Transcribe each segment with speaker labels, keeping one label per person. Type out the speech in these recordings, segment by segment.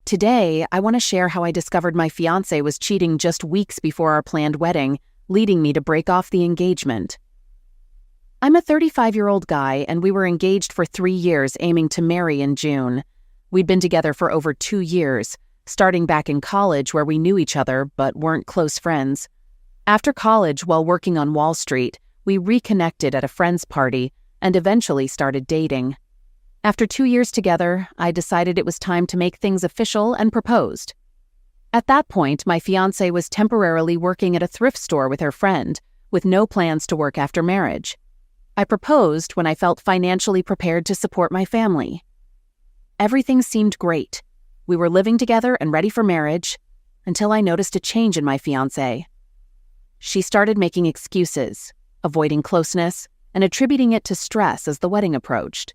Speaker 1: Today, I want to share how I discovered my fiancé was cheating just weeks before our planned wedding, leading me to break off the engagement. I'm a 35-year-old guy, and we were engaged for 3 years, aiming to marry in June. We'd been together for over 2 years, starting back in college where we knew each other but weren't close friends. After college, while working on Wall Street, we reconnected at a friend's party and eventually started dating. After 2 years together, I decided it was time to make things official and proposed. At that point, my fiancée was temporarily working at a thrift store with her friend, with no plans to work after marriage. I proposed when I felt financially prepared to support my family. Everything seemed great. We were living together and ready for marriage, until I noticed a change in my fiancée. She started making excuses, avoiding closeness, and attributing it to stress as the wedding approached.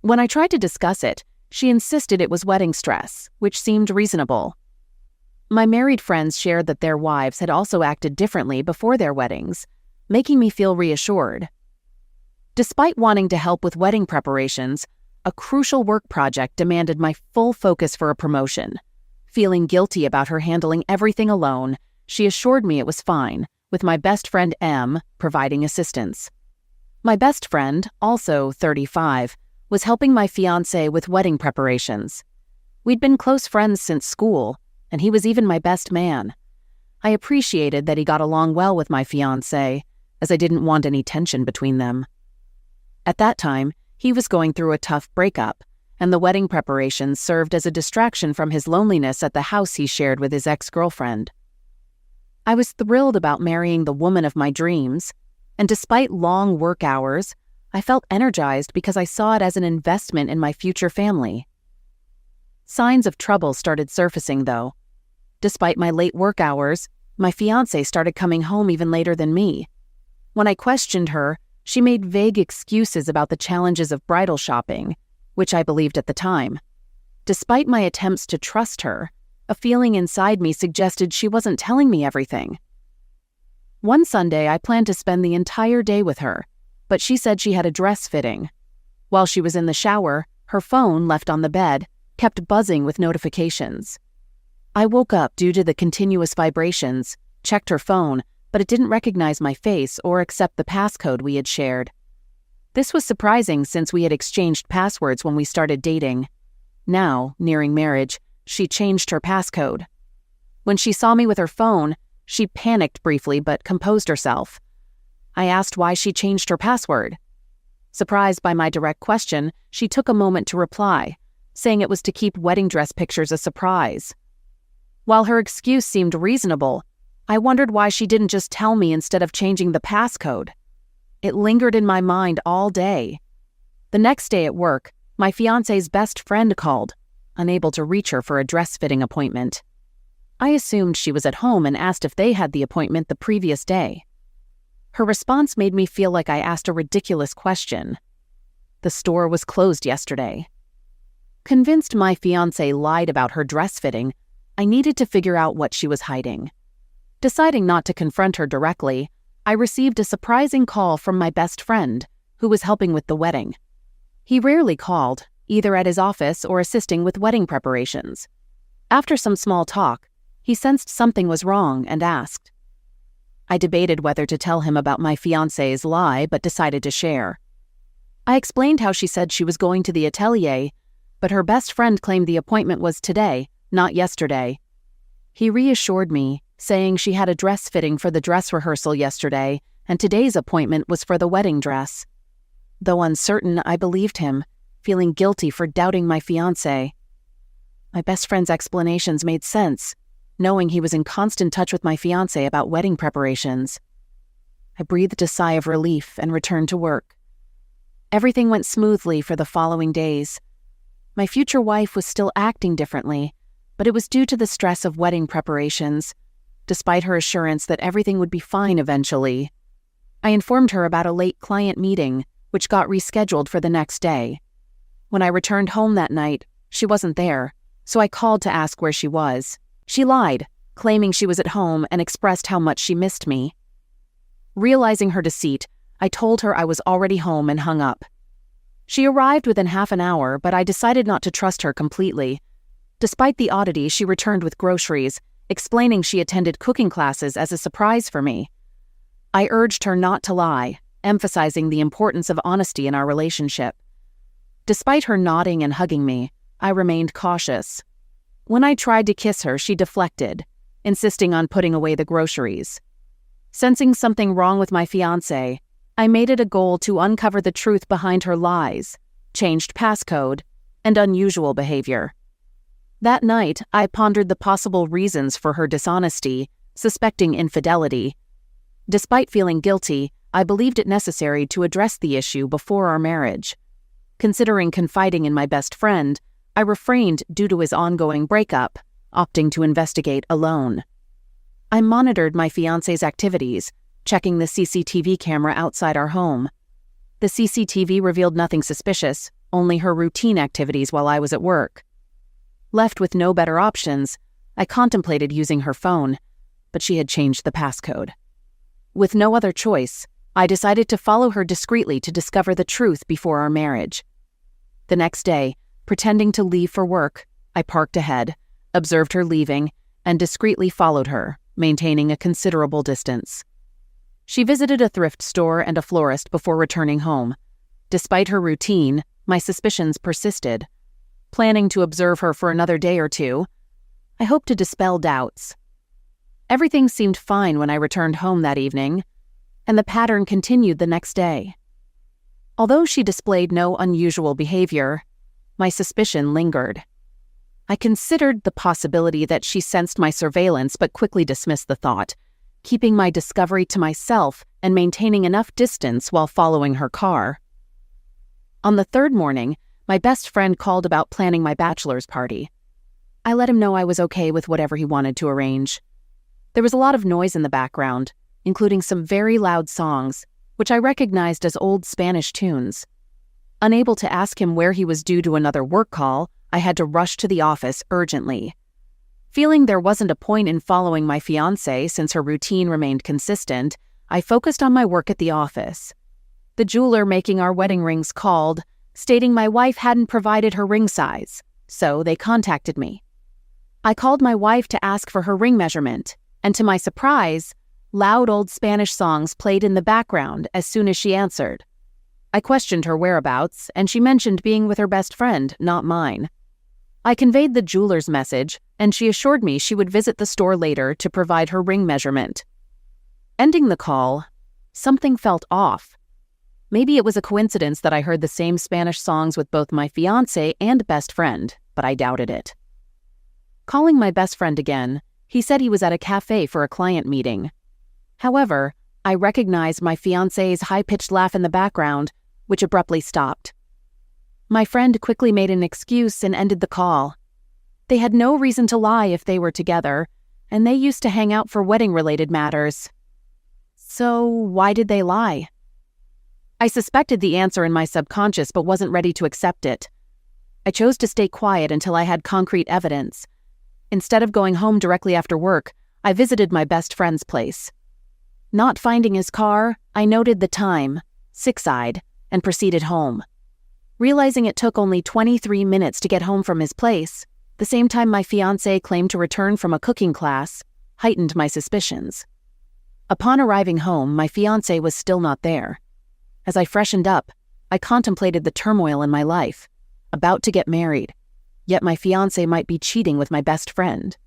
Speaker 1: When I tried to discuss it, she insisted it was wedding stress, which seemed reasonable. My married friends shared that their wives had also acted differently before their weddings, making me feel reassured. Despite wanting to help with wedding preparations, a crucial work project demanded my full focus for a promotion. Feeling guilty about her handling everything alone, she assured me it was fine, with my best friend M providing assistance. My best friend, also 35, was helping my fiancé with wedding preparations. We'd been close friends since school, and he was even my best man. I appreciated that he got along well with my fiancé, as I didn't want any tension between them. At that time, he was going through a tough breakup, and the wedding preparations served as a distraction from his loneliness at the house he shared with his ex-girlfriend. I was thrilled about marrying the woman of my dreams, and despite long work hours, I felt energized because I saw it as an investment in my future family. Signs of trouble started surfacing, though. Despite my late work hours, my fiancé started coming home even later than me. When I questioned her, she made vague excuses about the challenges of bridal shopping, which I believed at the time. Despite my attempts to trust her, a feeling inside me suggested she wasn't telling me everything. One Sunday, I planned to spend the entire day with her, but she said she had a dress fitting. While she was in the shower, her phone, left on the bed, kept buzzing with notifications. I woke up due to the continuous vibrations, checked her phone, but it didn't recognize my face or accept the passcode we had shared. This was surprising since we had exchanged passwords when we started dating. Now, nearing marriage, she changed her passcode. When she saw me with her phone, she panicked briefly but composed herself. I asked why she changed her password. Surprised by my direct question, she took a moment to reply, saying it was to keep wedding dress pictures a surprise. While her excuse seemed reasonable, I wondered why she didn't just tell me instead of changing the passcode. It lingered in my mind all day. The next day at work, my fiancé's best friend called, unable to reach her for a dress-fitting appointment. I assumed she was at home and asked if they had the appointment the previous day. Her response made me feel like I asked a ridiculous question. The store was closed yesterday. Convinced my fiancé lied about her dress fitting, I needed to figure out what she was hiding. Deciding not to confront her directly, I received a surprising call from my best friend, who was helping with the wedding. He rarely called, either at his office or assisting with wedding preparations. After some small talk, he sensed something was wrong and asked. I debated whether to tell him about my fiancé's lie, but decided to share. I explained how she said she was going to the atelier, but her best friend claimed the appointment was today, not yesterday. He reassured me, saying she had a dress fitting for the dress rehearsal yesterday, and today's appointment was for the wedding dress. Though uncertain, I believed him, feeling guilty for doubting my fiancé. My best friend's explanations made sense, knowing he was in constant touch with my fiancé about wedding preparations. I breathed a sigh of relief and returned to work. Everything went smoothly for the following days. My future wife was still acting differently, but it was due to the stress of wedding preparations, despite her assurance that everything would be fine eventually. I informed her about a late client meeting, which got rescheduled for the next day. When I returned home that night, she wasn't there, so I called to ask where she was. She lied, claiming she was at home and expressed how much she missed me. Realizing her deceit, I told her I was already home and hung up. She arrived within half an hour, but I decided not to trust her completely. Despite the oddity, she returned with groceries, explaining she attended cooking classes as a surprise for me. I urged her not to lie, emphasizing the importance of honesty in our relationship. Despite her nodding and hugging me, I remained cautious. When I tried to kiss her, she deflected, insisting on putting away the groceries. Sensing something wrong with my fiancé, I made it a goal to uncover the truth behind her lies, changed passcode, and unusual behavior. That night, I pondered the possible reasons for her dishonesty, suspecting infidelity. Despite feeling guilty, I believed it necessary to address the issue before our marriage. Considering confiding in my best friend, I refrained due to his ongoing breakup, opting to investigate alone. I monitored my fiancé's activities, checking the CCTV camera outside our home. The CCTV revealed nothing suspicious, only her routine activities while I was at work. Left with no better options, I contemplated using her phone, but she had changed the passcode. With no other choice, I decided to follow her discreetly to discover the truth before our marriage. The next day, pretending to leave for work, I parked ahead, observed her leaving, and discreetly followed her, maintaining a considerable distance. She visited a thrift store and a florist before returning home. Despite her routine, my suspicions persisted. Planning to observe her for another day or two, I hoped to dispel doubts. Everything seemed fine when I returned home that evening, and the pattern continued the next day. Although she displayed no unusual behavior, my suspicion lingered. I considered the possibility that she sensed my surveillance but quickly dismissed the thought, keeping my discovery to myself and maintaining enough distance while following her car. On the third morning, my best friend called about planning my bachelor's party. I let him know I was okay with whatever he wanted to arrange. There was a lot of noise in the background, including some very loud songs, which I recognized as old Spanish tunes. Unable to ask him where he was due to another work call, I had to rush to the office urgently. Feeling there wasn't a point in following my fiancée since her routine remained consistent, I focused on my work at the office. The jeweler making our wedding rings called, stating my wife hadn't provided her ring size, so they contacted me. I called my wife to ask for her ring measurement, and to my surprise, loud old Spanish songs played in the background as soon as she answered. I questioned her whereabouts, and she mentioned being with her best friend, not mine. I conveyed the jeweler's message, and she assured me she would visit the store later to provide her ring measurement. Ending the call, something felt off. Maybe it was a coincidence that I heard the same Spanish songs with both my fiancé and best friend, but I doubted it. Calling my best friend again, he said he was at a cafe for a client meeting. However, I recognized my fiancé's high-pitched laugh in the background, which abruptly stopped. My friend quickly made an excuse and ended the call. They had no reason to lie if they were together, and they used to hang out for wedding-related matters. So why did they lie? I suspected the answer in my subconscious but wasn't ready to accept it. I chose to stay quiet until I had concrete evidence. Instead of going home directly after work, I visited my best friend's place. Not finding his car, I noted the time, sick-eyed, and proceeded home. Realizing it took only 23 minutes to get home from his place, the same time my fiancé claimed to return from a cooking class, heightened my suspicions. Upon arriving home, my fiancé was still not there. As I freshened up, I contemplated the turmoil in my life, about to get married, yet my fiancé might be cheating with my best friend.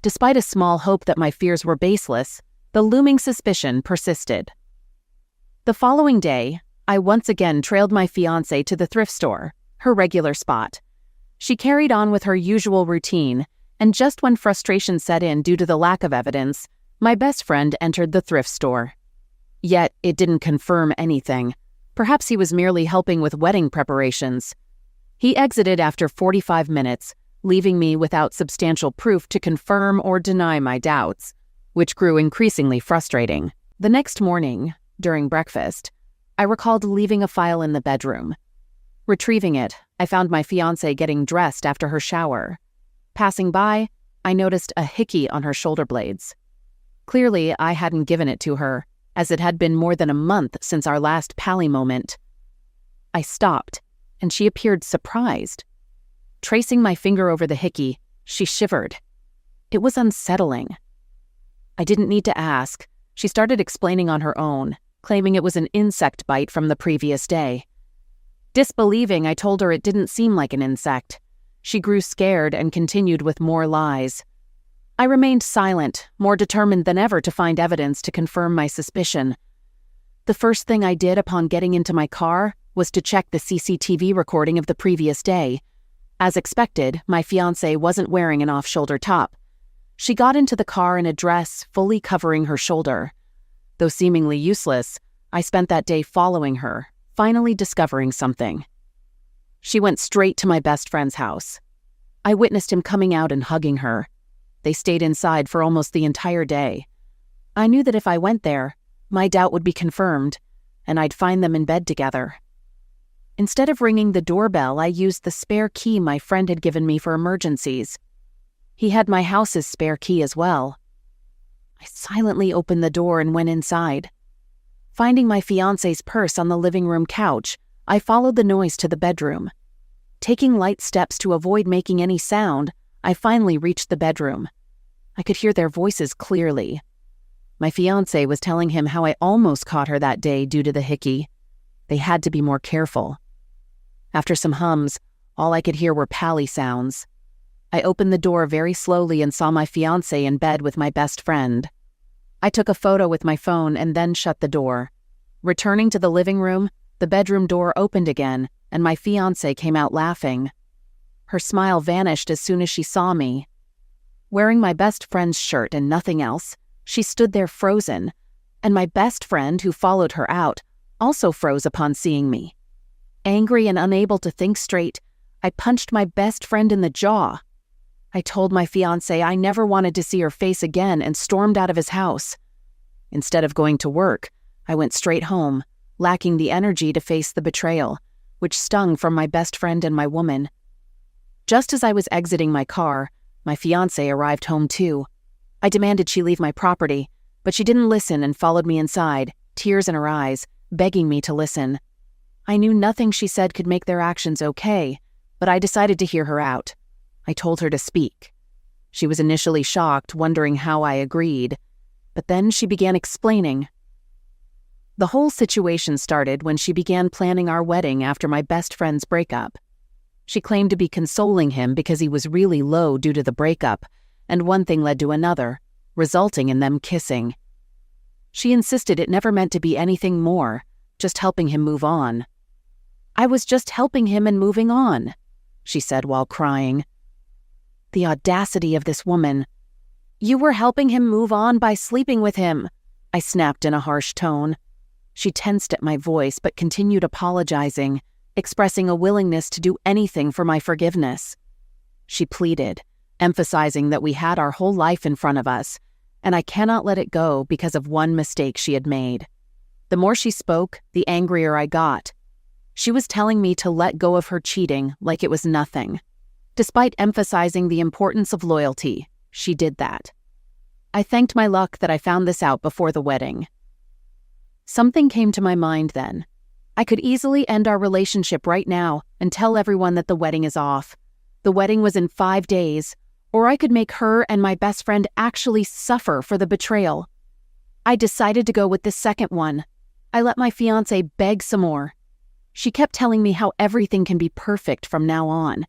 Speaker 1: Despite a small hope that my fears were baseless, the looming suspicion persisted. The following day, I once again trailed my fiancé to the thrift store, her regular spot. She carried on with her usual routine, and just when frustration set in due to the lack of evidence, my best friend entered the thrift store. Yet, it didn't confirm anything. Perhaps he was merely helping with wedding preparations. He exited after 45 minutes, leaving me without substantial proof to confirm or deny my doubts, which grew increasingly frustrating. The next morning, during breakfast, I recalled leaving a file in the bedroom. Retrieving it, I found my fiancé getting dressed after her shower. Passing by, I noticed a hickey on her shoulder blades. Clearly, I hadn't given it to her, as it had been more than a month since our last pally moment. I stopped, and she appeared surprised. Tracing my finger over the hickey, she shivered. It was unsettling. I didn't need to ask. She started explaining on her own, claiming it was an insect bite from the previous day. Disbelieving, I told her it didn't seem like an insect. She grew scared and continued with more lies. I remained silent, more determined than ever to find evidence to confirm my suspicion. The first thing I did upon getting into my car was to check the CCTV recording of the previous day. As expected, my fiancée wasn't wearing an off-shoulder top. She got into the car in a dress fully covering her shoulder. Though seemingly useless, I spent that day following her, finally discovering something. She went straight to my best friend's house. I witnessed him coming out and hugging her. They stayed inside for almost the entire day. I knew that if I went there, my doubt would be confirmed, and I'd find them in bed together. Instead of ringing the doorbell, I used the spare key my friend had given me for emergencies. He had my house's spare key as well. I silently opened the door and went inside. Finding my fiancé's purse on the living room couch, I followed the noise to the bedroom. Taking light steps to avoid making any sound, I finally reached the bedroom. I could hear their voices clearly. My fiancé was telling him how I almost caught her that day due to the hickey. They had to be more careful. After some hums, all I could hear were pally sounds. I opened the door very slowly and saw my fiancé in bed with my best friend. I took a photo with my phone and then shut the door. Returning to the living room, the bedroom door opened again, and my fiancé came out laughing. Her smile vanished as soon as she saw me. Wearing my best friend's shirt and nothing else, she stood there frozen, and my best friend, who followed her out, also froze upon seeing me. Angry and unable to think straight, I punched my best friend in the jaw. I told my fiancé I never wanted to see her face again and stormed out of his house. Instead of going to work, I went straight home, lacking the energy to face the betrayal, which stung from my best friend and my woman. Just as I was exiting my car, my fiancé arrived home too. I demanded she leave my property, but she didn't listen and followed me inside, tears in her eyes, begging me to listen. I knew nothing she said could make their actions okay, but I decided to hear her out. I told her to speak. She was initially shocked, wondering how I agreed, but then she began explaining. The whole situation started when she began planning our wedding after my best friend's breakup. She claimed to be consoling him because he was really low due to the breakup, and one thing led to another, resulting in them kissing. She insisted it never meant to be anything more, just helping him move on. I was just helping him and moving on, she said while crying. The audacity of this woman. You were helping him move on by sleeping with him, I snapped in a harsh tone. She tensed at my voice but continued apologizing, expressing a willingness to do anything for my forgiveness. She pleaded, emphasizing that we had our whole life in front of us, and I cannot let it go because of one mistake she had made. The more she spoke, the angrier I got. She was telling me to let go of her cheating like it was nothing. Despite emphasizing the importance of loyalty, she did that. I thanked my luck that I found this out before the wedding. Something came to my mind then. I could easily end our relationship right now and tell everyone that the wedding is off. The wedding was in 5 days, or I could make her and my best friend actually suffer for the betrayal. I decided to go with the second one. I let my fiancé beg some more. She kept telling me how everything can be perfect from now on.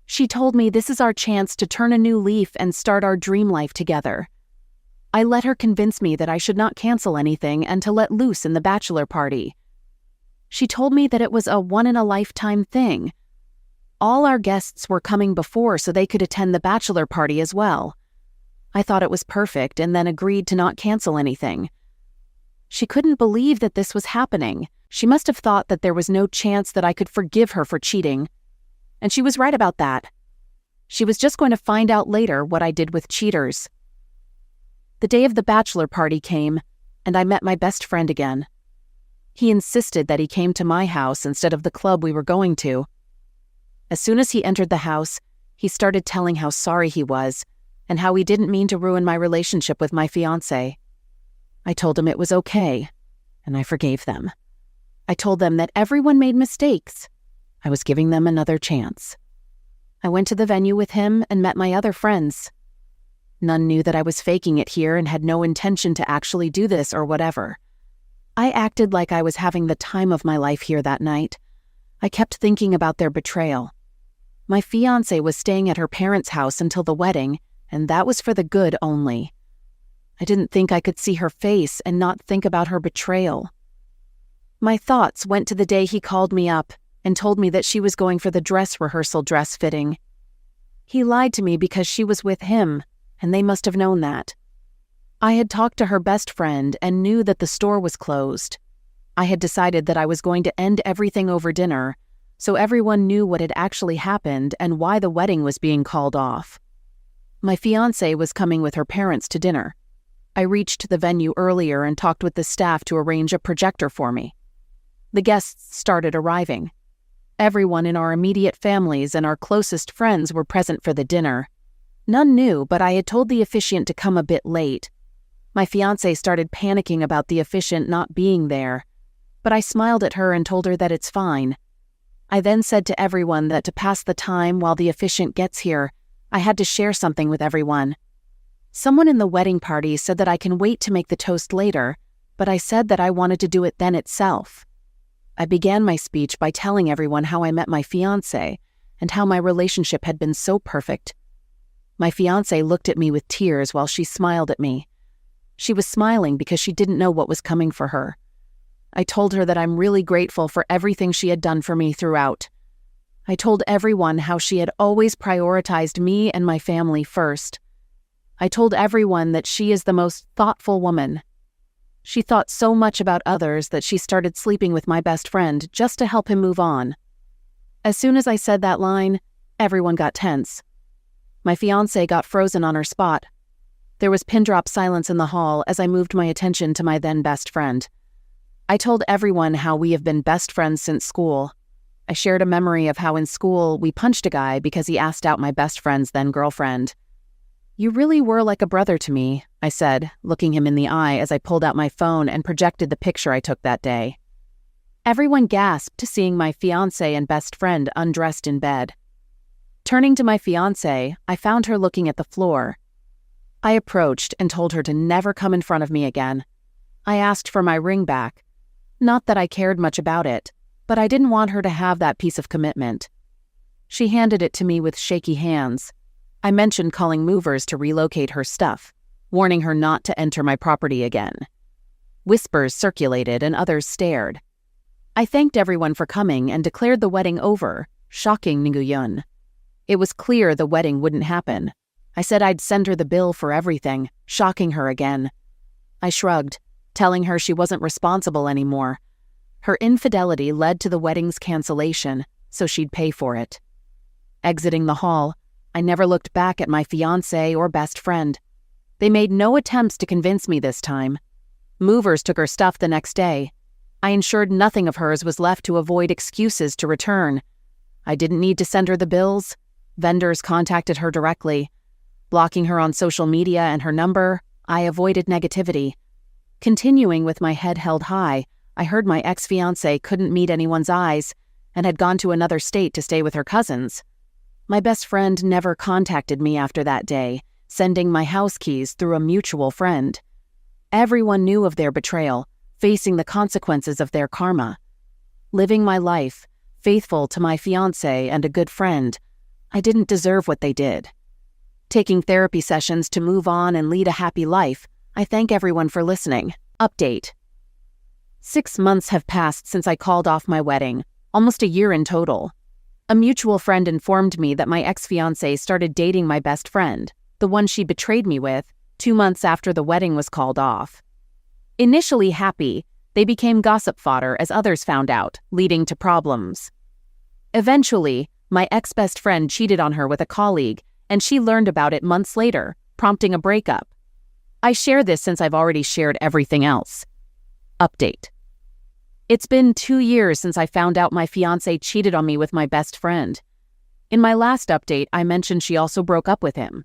Speaker 1: She told me this is our chance to turn a new leaf and start our dream life together. I let her convince me that I should not cancel anything and to let loose in the bachelor party. She told me that it was a one-in-a-lifetime thing. All our guests were coming before so they could attend the bachelor party as well. I thought it was perfect and then agreed to not cancel anything. She couldn't believe that this was happening. She must have thought that there was no chance that I could forgive her for cheating. And she was right about that. She was just going to find out later what I did with cheaters. The day of the bachelor party came, and I met my best friend again. He insisted that he came to my house instead of the club we were going to. As soon as he entered the house, he started telling how sorry he was and how he didn't mean to ruin my relationship with my fiancé. I told him it was okay, and I forgave them. I told them that everyone made mistakes. I was giving them another chance. I went to the venue with him and met my other friends. None knew that I was faking it here and had no intention to actually do this or whatever. I acted like I was having the time of my life here that night. I kept thinking about their betrayal. My fiancée was staying at her parents' house until the wedding, and that was for the good only. I didn't think I could see her face and not think about her betrayal. My thoughts went to the day he called me up and told me that she was going for the dress rehearsal dress fitting. He lied to me because she was with him, and they must have known that. I had talked to her best friend and knew that the store was closed. I had decided that I was going to end everything over dinner, so everyone knew what had actually happened and why the wedding was being called off. My fiancée was coming with her parents to dinner. I reached the venue earlier and talked with the staff to arrange a projector for me. The guests started arriving. Everyone in our immediate families and our closest friends were present for the dinner. None knew, but I had told the officiant to come a bit late. My fiancée started panicking about the officiant not being there, but I smiled at her and told her that it's fine. I then said to everyone that to pass the time while the officiant gets here, I had to share something with everyone. Someone in the wedding party said that I can wait to make the toast later, but I said that I wanted to do it then itself. I began my speech by telling everyone how I met my fiancé and how my relationship had been so perfect. My fiancé looked at me with tears while she smiled at me. She was smiling because she didn't know what was coming for her. I told her that I'm really grateful for everything she had done for me throughout. I told everyone how she had always prioritized me and my family first. I told everyone that she is the most thoughtful woman. She thought so much about others that she started sleeping with my best friend just to help him move on. As soon as I said that line, everyone got tense. My fiancée got frozen on her spot. There was pin-drop silence in the hall as I moved my attention to my then best friend. I told everyone how we have been best friends since school. I shared a memory of how in school we punched a guy because he asked out my best friend's then girlfriend. "You really were like a brother to me," I said, looking him in the eye as I pulled out my phone and projected the picture I took that day. Everyone gasped, seeing my fiancé and best friend undressed in bed. Turning to my fiancé, I found her looking at the floor. I approached and told her to never come in front of me again. I asked for my ring back. Not that I cared much about it, but I didn't want her to have that piece of commitment. She handed it to me with shaky hands. I mentioned calling movers to relocate her stuff, warning her not to enter my property again. Whispers circulated and others stared. I thanked everyone for coming and declared the wedding over, shocking Nguyen. It was clear the wedding wouldn't happen. I said I'd send her the bill for everything, shocking her again. I shrugged, telling her she wasn't responsible anymore. Her infidelity led to the wedding's cancellation, so she'd pay for it. Exiting the hall, I never looked back at my fiancé or best friend. They made no attempts to convince me this time. Movers took her stuff the next day. I ensured nothing of hers was left to avoid excuses to return. I didn't need to send her the bills. Vendors contacted her directly. Blocking her on social media and her number, I avoided negativity. Continuing with my head held high, I heard my ex-fiancé couldn't meet anyone's eyes and had gone to another state to stay with her cousins. My best friend never contacted me after that day, sending my house keys through a mutual friend. Everyone knew of their betrayal, facing the consequences of their karma. Living my life, faithful to my fiancé and a good friend, I didn't deserve what they did. Taking therapy sessions to move on and lead a happy life, I thank everyone for listening. Update. 6 months have passed since I called off my wedding, almost a year in total. A mutual friend informed me that my ex-fiancé started dating my best friend, the one she betrayed me with, 2 months after the wedding was called off. Initially happy, they became gossip fodder as others found out, leading to problems. Eventually, my ex-best friend cheated on her with a colleague, and she learned about it months later, prompting a breakup. I share this since I've already shared everything else. Update. It's been 2 years since I found out my fiancé cheated on me with my best friend. In my last update, I mentioned she also broke up with him.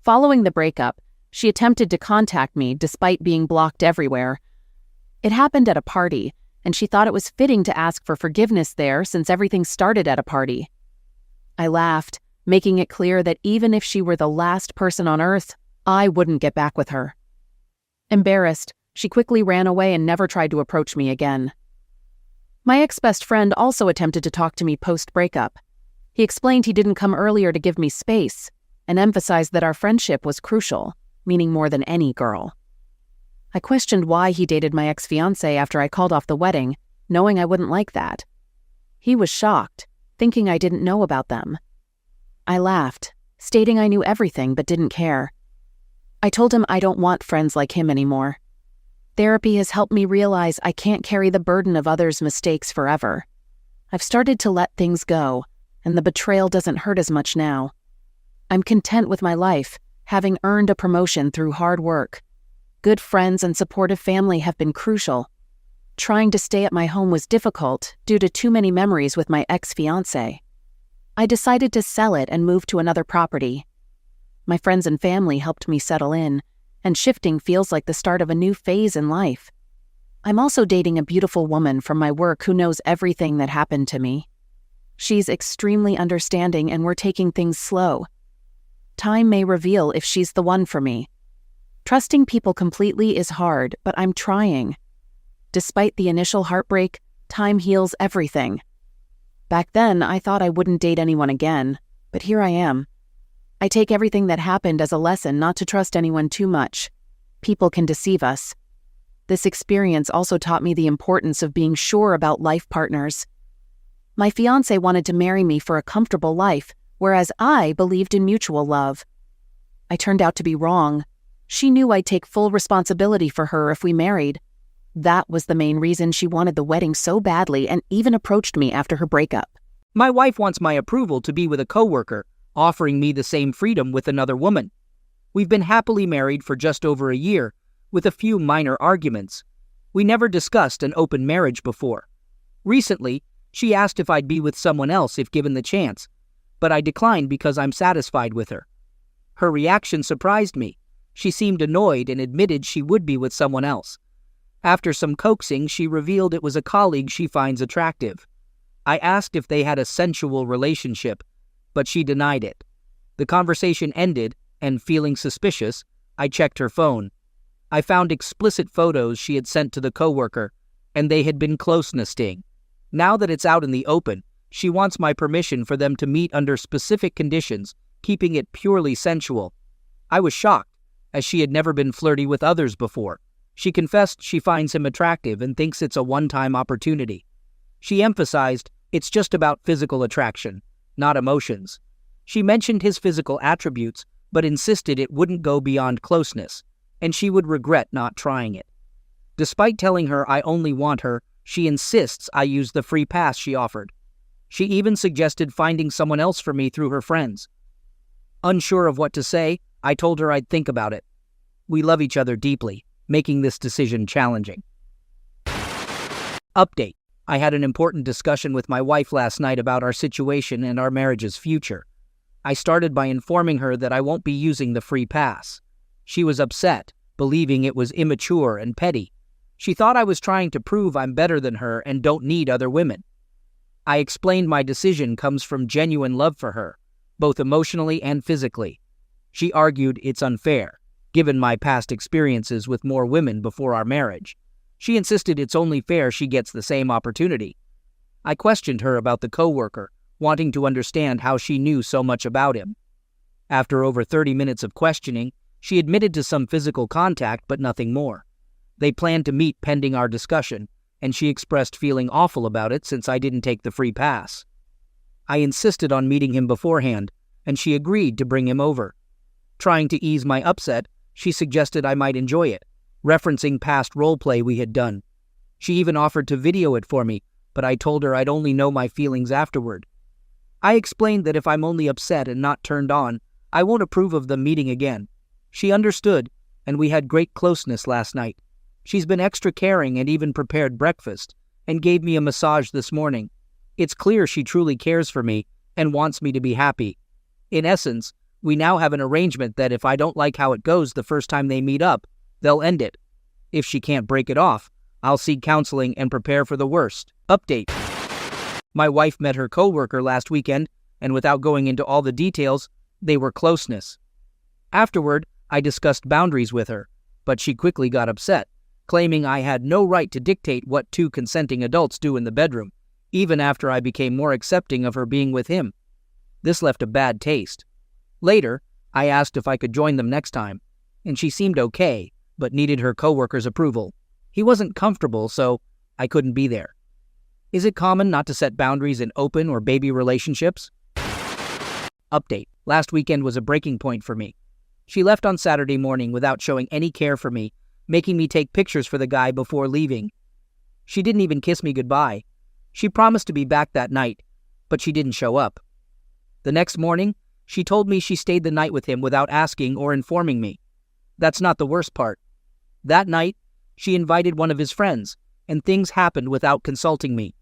Speaker 1: Following the breakup, she attempted to contact me despite being blocked everywhere. It happened at a party, and she thought it was fitting to ask for forgiveness there since everything started at a party. I laughed, making it clear that even if she were the last person on earth, I wouldn't get back with her. Embarrassed, she quickly ran away and never tried to approach me again. My ex-best friend also attempted to talk to me post-breakup. He explained he didn't come earlier to give me space, and emphasized that our friendship was crucial, meaning more than any girl. I questioned why he dated my ex-fiancée after I called off the wedding, knowing I wouldn't like that. He was shocked, thinking I didn't know about them. I laughed, stating I knew everything but didn't care. I told him I don't want friends like him anymore. Therapy has helped me realize I can't carry the burden of others' mistakes forever. I've started to let things go, and the betrayal doesn't hurt as much now. I'm content with my life, having earned a promotion through hard work. Good friends and supportive family have been crucial. Trying to stay at my home was difficult due to too many memories with my ex-fiancé. I decided to sell it and move to another property. My friends and family helped me settle in, and shifting feels like the start of a new phase in life. I'm also dating a beautiful woman from my work who knows everything that happened to me. She's extremely understanding and we're taking things slow. Time may reveal if she's the one for me. Trusting people completely is hard, but I'm trying. Despite the initial heartbreak, time heals everything. Back then, I thought I wouldn't date anyone again, but here I am. I take everything that happened as a lesson not to trust anyone too much. People can deceive us. This experience also taught me the importance of being sure about life partners. My fiancé wanted to marry me for a comfortable life, whereas I believed in mutual love. I turned out to be wrong. She knew I'd take full responsibility for her if we married. That was the main reason she wanted the wedding so badly and even approached me after her breakup.
Speaker 2: My wife wants my approval to be with a coworker, offering me the same freedom with another woman. We've been happily married for just over a year, with a few minor arguments. We never discussed an open marriage before. Recently, she asked if I'd be with someone else if given the chance, but I declined because I'm satisfied with her. Her reaction surprised me. She seemed annoyed and admitted she would be with someone else. After some coaxing, she revealed it was a colleague she finds attractive. I asked if they had a sensual relationship, but she denied it. The conversation ended, and feeling suspicious, I checked her phone. I found explicit photos she had sent to the coworker, and they had been closeness-ing. Now that it's out in the open, she wants my permission for them to meet under specific conditions, keeping it purely sensual. I was shocked, as she had never been flirty with others before. She confessed she finds him attractive and thinks it's a one-time opportunity. She emphasized it's just about physical attraction, not emotions. She mentioned his physical attributes, but insisted it wouldn't go beyond closeness, and she would regret not trying it. Despite telling her I only want her, she insists I use the free pass she offered. She even suggested finding someone else for me through her friends. Unsure of what to say, I told her I'd think about it. We love each other deeply, making this decision challenging. Update. I had an important discussion with my wife last night about our situation and our marriage's future. I started by informing her that I won't be using the free pass. She was upset, believing it was immature and petty. She thought I was trying to prove I'm better than her and don't need other women. I explained my decision comes from genuine love for her, both emotionally and physically. She argued it's unfair, given my past experiences with more women before our marriage. She insisted it's only fair she gets the same opportunity. I questioned her about the coworker, wanting to understand how she knew so much about him. After over 30 minutes of questioning, she admitted to some physical contact but nothing more. They planned to meet pending our discussion, and she expressed feeling awful about it since I didn't take the free pass. I insisted on meeting him beforehand, and she agreed to bring him over. Trying to ease my upset, she suggested I might enjoy it, referencing past roleplay we had done. She even offered to video it for me, but I told her I'd only know my feelings afterward. I explained that if I'm only upset and not turned on, I won't approve of them meeting again. She understood, and we had great closeness last night. She's been extra caring and even prepared breakfast, and gave me a massage this morning. It's clear she truly cares for me and wants me to be happy. In essence, we now have an arrangement that if I don't like how it goes the first time they meet up, they'll end it. If she can't break it off, I'll seek counseling and prepare for the worst. Update. My wife met her coworker last weekend, and without going into all the details, they were closeness. Afterward, I discussed boundaries with her, but she quickly got upset, claiming I had no right to dictate what two consenting adults do in the bedroom, even after I became more accepting of her being with him. This left a bad taste. Later, I asked if I could join them next time, and she seemed okay, but needed her coworker's approval. He wasn't comfortable, so I couldn't be there. Is it common not to set boundaries in open or baby relationships? Update. Last weekend was a breaking point for me. She left on Saturday morning without showing any care for me, making me take pictures for the guy before leaving. She didn't even kiss me goodbye. She promised to be back that night, but she didn't show up. The next morning, she told me she stayed the night with him without asking or informing me. That's not the worst part. That night, she invited one of his friends, and things happened without consulting me.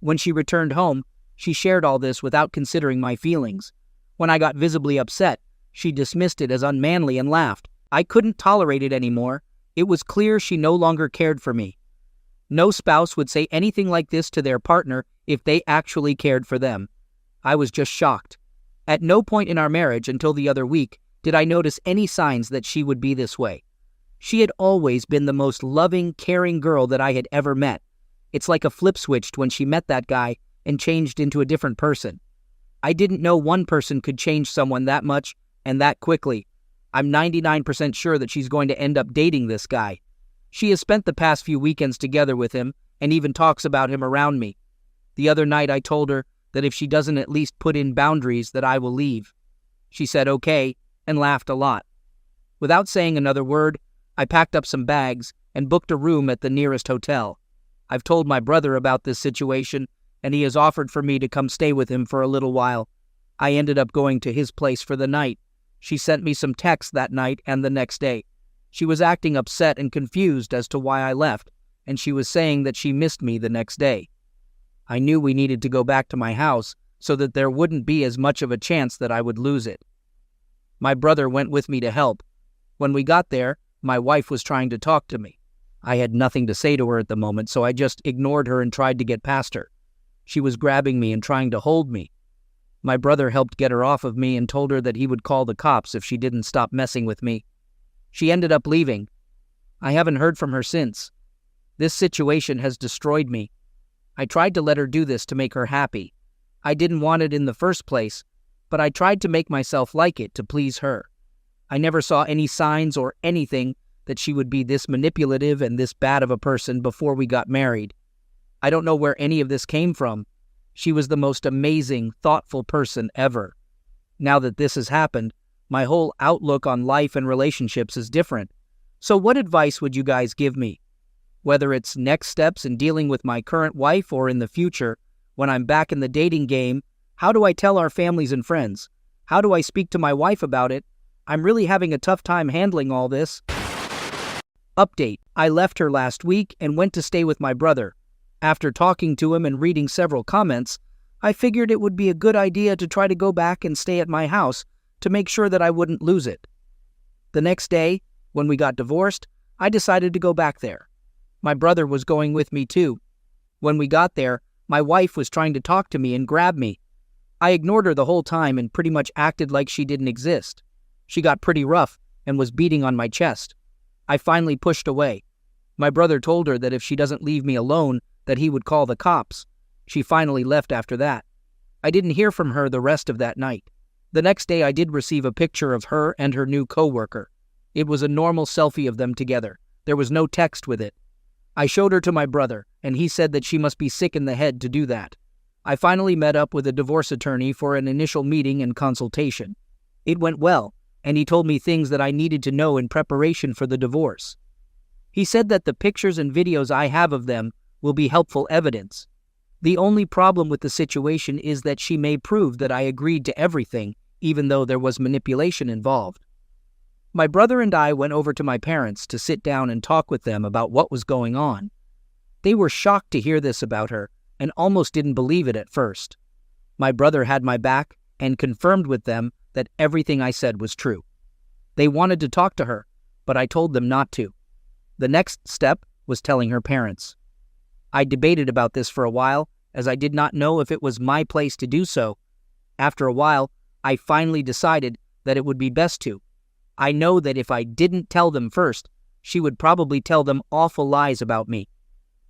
Speaker 2: When she returned home, she shared all this without considering my feelings. When I got visibly upset, she dismissed it as unmanly and laughed. I couldn't tolerate it anymore. It was clear she no longer cared for me. No spouse would say anything like this to their partner if they actually cared for them. I was just shocked. At no point in our marriage until the other week did I notice any signs that she would be this way. She had always been the most loving, caring girl that I had ever met. It's like a flip switched when she met that guy and changed into a different person. I didn't know one person could change someone that much and that quickly. I'm 99% sure that she's going to end up dating this guy. She has spent the past few weekends together with him and even talks about him around me. The other night I told her that if she doesn't at least put in boundaries that I will leave. She said okay and laughed a lot. Without saying another word, I packed up some bags and booked a room at the nearest hotel. I've told my brother about this situation, and he has offered for me to come stay with him for a little while. I ended up going to his place for the night. She sent me some texts that night and the next day. She was acting upset and confused as to why I left, and she was saying that she missed me the next day. I knew we needed to go back to my house so that there wouldn't be as much of a chance that I would lose it. My brother went with me to help. When we got there, my wife was trying to talk to me. I had nothing to say to her at the moment, so I just ignored her and tried to get past her. She was grabbing me and trying to hold me. My brother helped get her off of me and told her that he would call the cops if she didn't stop messing with me. She ended up leaving. I haven't heard from her since. This situation has destroyed me. I tried to let her do this to make her happy. I didn't want it in the first place, but I tried to make myself like it to please her. I never saw any signs or anything that she would be this manipulative and this bad of a person before we got married. I don't know where any of this came from. She was the most amazing, thoughtful person ever. Now that this has happened, my whole outlook on life and relationships is different. So what advice would you guys give me? Whether it's next steps in dealing with my current wife or in the future, when I'm back in the dating game, how do I tell our families and friends? How do I speak to my wife about it? I'm really having a tough time handling all this. Update. I left her last week and went to stay with my brother. After talking to him and reading several comments, I figured it would be a good idea to try to go back and stay at my house to make sure that I wouldn't lose it. The next day, when we got divorced, I decided to go back there. My brother was going with me too. When we got there, my wife was trying to talk to me and grab me. I ignored her the whole time and pretty much acted like she didn't exist. She got pretty rough and was beating on my chest. I finally pushed away. My brother told her that if she doesn't leave me alone, that he would call the cops. She finally left after that. I didn't hear from her the rest of that night. The next day I did receive a picture of her and her new coworker. It was a normal selfie of them together. There was no text with it. I showed her to my brother, and he said that she must be sick in the head to do that. I finally met up with a divorce attorney for an initial meeting and consultation. It went well, and he told me things that I needed to know in preparation for the divorce. He said that the pictures and videos I have of them will be helpful evidence. The only problem with the situation is that she may prove that I agreed to everything, even though there was manipulation involved. My brother and I went over to my parents to sit down and talk with them about what was going on. They were shocked to hear this about her and almost didn't believe it at first. My brother had my back and confirmed with them that everything I said was true. They wanted to talk to her, but I told them not to. The next step was telling her parents. I debated about this for a while, as I did not know if it was my place to do so. After a while, I finally decided that it would be best to. I know that if I didn't tell them first, she would probably tell them awful lies about me.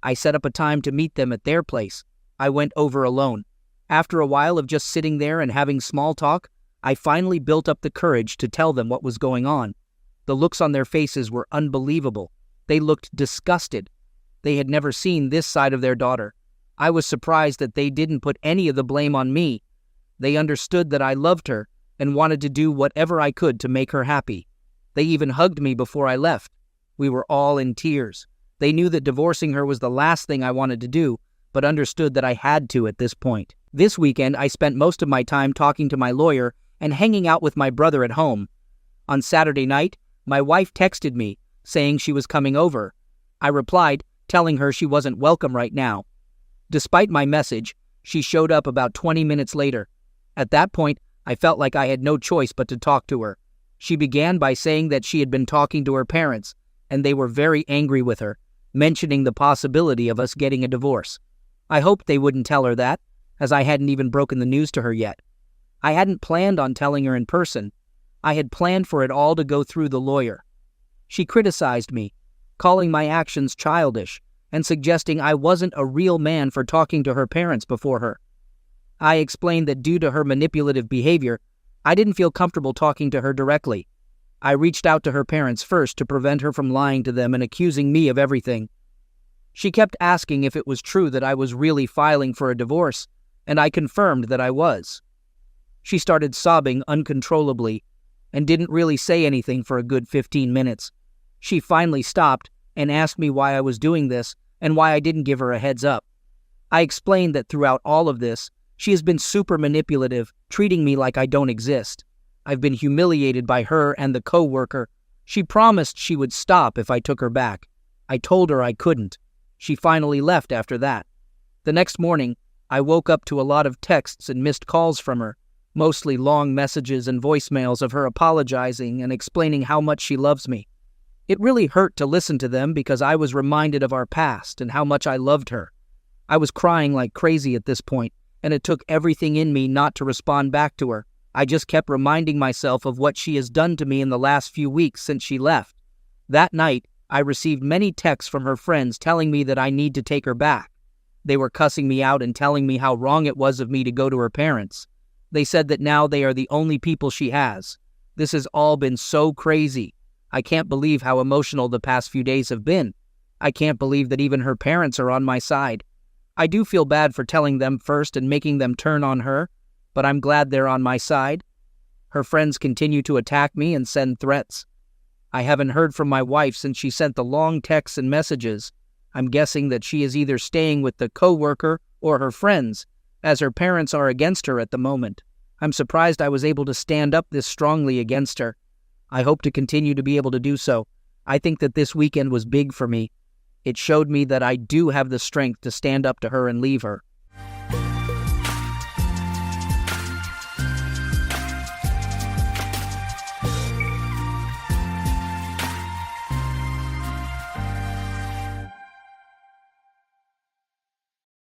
Speaker 2: I set up a time to meet them at their place. I went over alone. After a while of just sitting there and having small talk, I finally built up the courage to tell them what was going on. The looks on their faces were unbelievable. They looked disgusted. They had never seen this side of their daughter. I was surprised that they didn't put any of the blame on me. They understood that I loved her and wanted to do whatever I could to make her happy. They even hugged me before I left. We were all in tears. They knew that divorcing her was the last thing I wanted to do, but understood that I had to at this point. This weekend, I spent most of my time talking to my lawyer and hanging out with my brother at home. On Saturday night, my wife texted me, saying she was coming over. I replied, telling her she wasn't welcome right now. Despite my message, she showed up about 20 minutes later. At that point, I felt like I had no choice but to talk to her. She began by saying that she had been talking to her parents, and they were very angry with her, mentioning the possibility of us getting a divorce. I hoped they wouldn't tell her that, as I hadn't even broken the news to her yet. I hadn't planned on telling her in person. I had planned for it all to go through the lawyer. She criticized me, calling my actions childish, and suggesting I wasn't a real man for talking to her parents before her. I explained that due to her manipulative behavior, I didn't feel comfortable talking to her directly. I reached out to her parents first to prevent her from lying to them and accusing me of everything. She kept asking if it was true that I was really filing for a divorce, and I confirmed that I was. She started sobbing uncontrollably and didn't really say anything for a good 15 minutes. She finally stopped and asked me why I was doing this and why I didn't give her a heads up. I explained that throughout all of this, she has been super manipulative, treating me like I don't exist. I've been humiliated by her and the co-worker. She promised she would stop if I took her back. I told her I couldn't. She finally left after that. The next morning, I woke up to a lot of texts and missed calls from her, mostly long messages and voicemails of her apologizing and explaining how much she loves me. It really hurt to listen to them because I was reminded of our past and how much I loved her. I was crying like crazy at this point, and it took everything in me not to respond back to her. I just kept reminding myself of what she has done to me in the last few weeks since she left. That night, I received many texts from her friends telling me that I need to take her back. They were cussing me out and telling me how wrong it was of me to go to her parents. They said that now they are the only people she has. This has all been so crazy. I can't believe how emotional the past few days have been. I can't believe that even her parents are on my side. I do feel bad for telling them first and making them turn on her, but I'm glad they're on my side. Her friends continue to attack me and send threats. I haven't heard from my wife since she sent the long texts and messages. I'm guessing that she is either staying with the co-worker or her friends, as her parents are against her at the moment. I'm surprised I was able to stand up this strongly against her. I hope to continue to be able to do so. I think that this weekend was big for me. It showed me that I do have the strength to stand up to her and leave her.